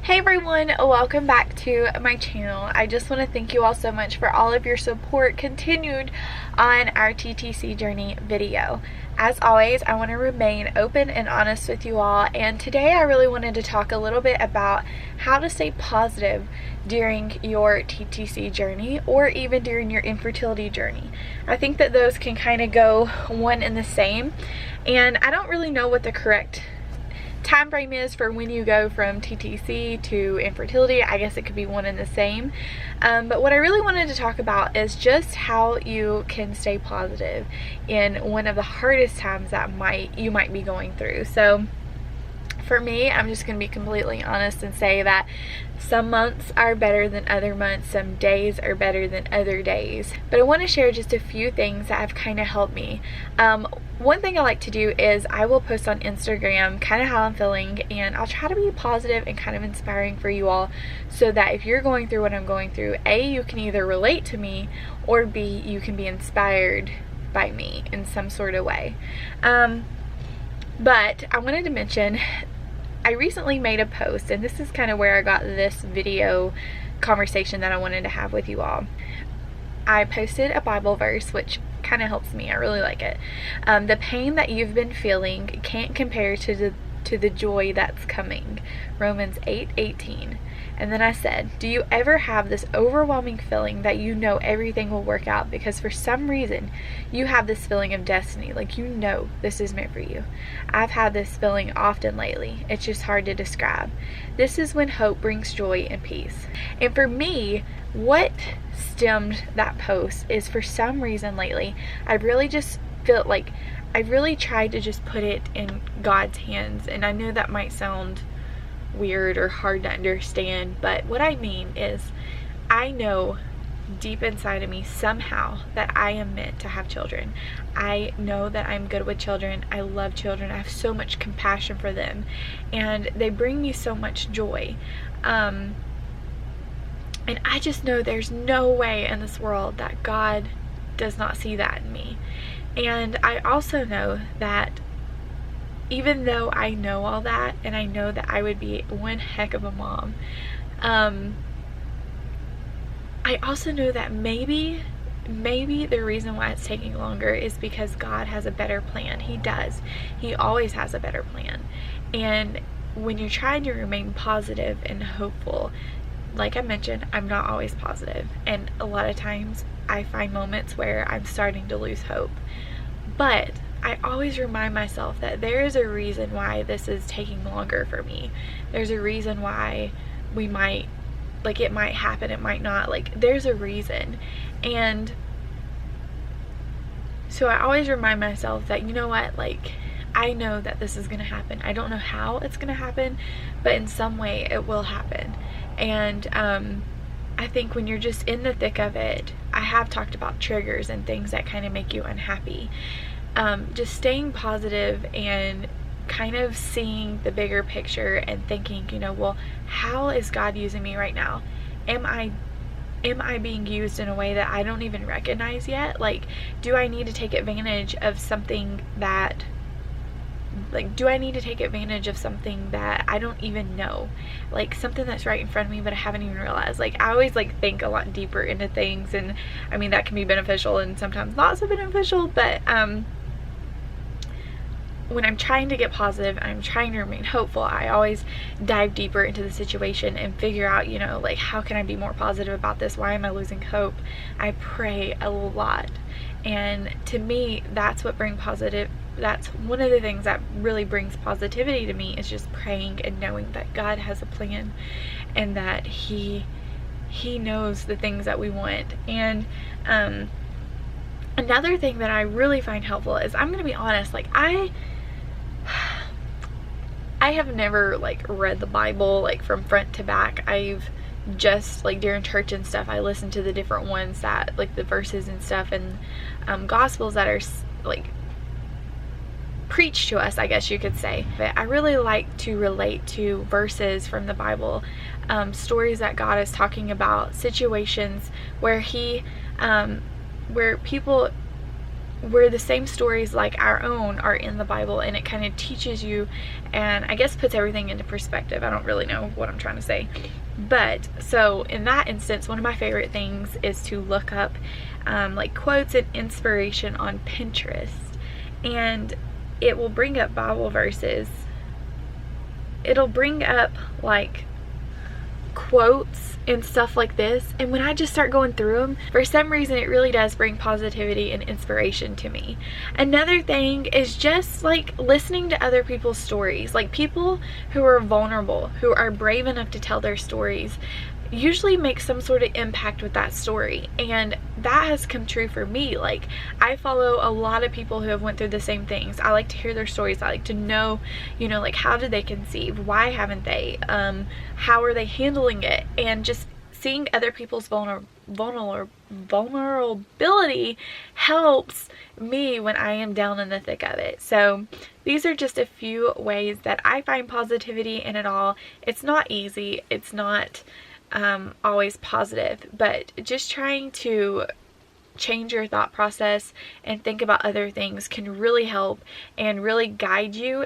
Hey everyone, welcome back to my channel. I just want to thank you all so much for all of your support continued on our TTC journey video. As always, I want to remain open and honest with you all, and today I really wanted to talk a little bit about how to stay positive during your TTC journey or even during your infertility journey. I think that those can kind of go one and the same, and I don't really know what the correct time frame is for when you go from TTC to infertility. I guess it could be one and the same, but what I really wanted to talk about is just how you can stay positive in one of the hardest times that you might be going through. So for me, I'm just going to be completely honest and say that some months are better than other months, some days are better than other days. But I want to share just a few things that have kind of helped me. One thing I like to do is I will post on Instagram kind of how I'm feeling, and I'll try to be positive and kind of inspiring for you all, so that if you're going through what I'm going through, A, you can either relate to me, or B, you can be inspired by me in some sort of way. But I wanted to mention, I recently made a post, and this is kind of where I got this video conversation that I wanted to have with you all. I posted a Bible verse, which kind of helps me. I really like it. The pain that you've been feeling can't compare to the joy that's coming. Romans 8:18. And then I said, do you ever have this overwhelming feeling that you know everything will work out because for some reason you have this feeling of destiny, like you know this is meant for you? I've had this feeling often lately. It's just hard to describe. This is when hope brings joy and peace. And for me, what stemmed that post is, for some reason lately, I really just feel like I really tried to just put it in God's hands. And I know that might sound weird or hard to understand, but what I mean is, I know deep inside of me somehow that I am meant to have children. I know that I'm good with children. I love children. I have so much compassion for them, and they bring me so much joy. And I just know there's no way in this world that God does not see that in me. And I also know that even though I know all that, and I know that I would be one heck of a mom, I also know that maybe the reason why it's taking longer is because God has a better plan. He does. He always has a better plan. And when you're trying to remain positive and hopeful, like I mentioned, I'm not always positive, and a lot of times I find moments where I'm starting to lose hope. But I always remind myself that there is a reason why this is taking longer for me. There's a reason why we might, like, it might happen, it might not, like, there's a reason. And so I always remind myself that, you know what, like, I know that this is gonna happen. I don't know how it's gonna happen, but in some way it will happen. And I think when you're just in the thick of it, I have talked about triggers and things that kind of make you unhappy. Just staying positive and kind of seeing the bigger picture and thinking, you know, well, how is God using me right now? Am I being used in a way that I don't even recognize yet? Like, do I need to take advantage of something that, like, do I need to take advantage of something that I don't even know? Like, something that's right in front of me but I haven't even realized. Like, I always, like, think a lot deeper into things, and I mean, that can be beneficial and sometimes not so beneficial, but when I'm trying to get positive, I'm trying to remain hopeful, I always dive deeper into the situation and figure out, you know, like, how can I be more positive about this? Why am I losing hope? I pray a lot. And to me, that's what brings positive. That's one of the things that really brings positivity to me, is just praying and knowing that God has a plan and that He knows the things that we want. And another thing that I really find helpful is, I'm gonna be honest, like, I have never, like, read the Bible, like, from front to back. I've just, like, during church and stuff, I listen to the different ones that, like, the verses and stuff, and gospels that are, like, preached to us, I guess you could say. But I really like to relate to verses from the Bible, stories that God is talking about, situations where where people where the same stories like our own are in the Bible, and it kind of teaches you and I guess puts everything into perspective. I don't really know what I'm trying to say. But so in that instance, one of my favorite things is to look up like quotes and inspiration on Pinterest, and it will bring up Bible verses. It'll bring up like quotes and stuff like this, and when I just start going through them, for some reason it really does bring positivity and inspiration to me. Another thing is just like listening to other people's stories, like people who are vulnerable, who are brave enough to tell their stories, usually make some sort of impact with that story, and that has come true for me. Like, I follow a lot of people who have went through the same things. I like to hear their stories. I like to know, you know, like, how did they conceive? Why haven't they? How are they handling it? And just seeing other people's vulnerability helps me when I am down in the thick of it. So these are just a few ways that I find positivity in it all. It's not easy. It's not always positive, but just trying to change your thought process and think about other things can really help and really guide you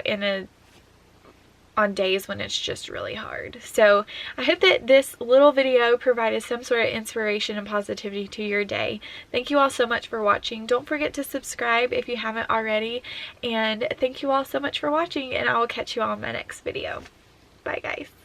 on days when it's just really hard. So I hope that this little video provided some sort of inspiration and positivity to your day. Thank you all so much for watching. Don't forget to subscribe if you haven't already, and thank you all so much for watching, and I will catch you all in my next video. Bye guys.